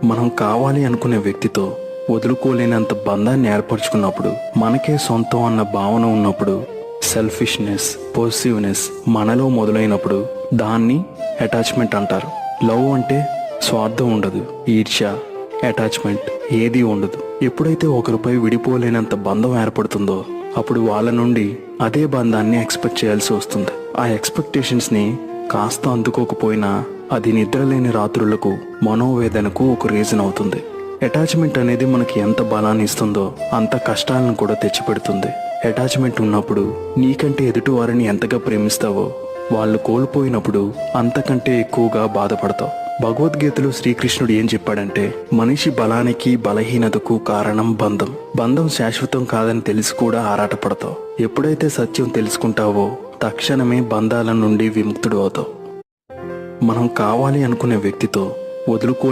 మనం కావాలి అనుకునే వ్యక్తితో వదులుకోలేనంత బంధాన్ని ఏర్పరచుకున్నప్పుడు, మనకే సొంతం అన్న భావన ఉన్నప్పుడు, సెల్ఫిష్నెస్, పొసెసివ్నెస్ మనలో మొదలైనప్పుడు దాన్ని అటాచ్మెంట్ అంటారు. లవ్ అంటే స్వార్థం ఉండదు, ఈర్ష్య, అటాచ్మెంట్ ఏదీ ఉండదు. ఎప్పుడైతే ఒకరిపై విడిపోలేనంత బంధం ఏర్పడుతుందో అప్పుడు వాళ్ళ నుండి అదే బంధాన్ని ఎక్స్పెక్ట్ చేయాల్సి వస్తుంది. ఆ ఎక్స్పెక్టేషన్స్ని కాస్త అందుకోకపోయినా అది నిద్రలేని రాత్రులకు, మనోవేదనకు ఒక రీజన్ అవుతుంది. అటాచ్మెంట్ అనేది మనకి ఎంత బలాన్ని ఇస్తుందో అంత కష్టాలను కూడా తెచ్చిపెడుతుంది. అటాచ్మెంట్ ఉన్నప్పుడు నీకంటే ఎదుటివారిని ఎంతగా ప్రేమిస్తావో, వాళ్ళు కోల్పోయినప్పుడు అంతకంటే ఎక్కువగా బాధపడతావు. భగవద్గీతలో శ్రీకృష్ణుడు ఏం చెప్పాడంటే, మనిషి బలానికి బలహీనతకు కారణం బంధం. బంధం శాశ్వతం కాదని తెలిసి కూడా ఆరాటపడతావు. ఎప్పుడైతే సత్యం తెలుసుకుంటావో తక్షణమే బంధాల నుండి విముక్తుడు అవుతావు. మనం కావాలి అనుకునే వ్యక్తితో వదులుకో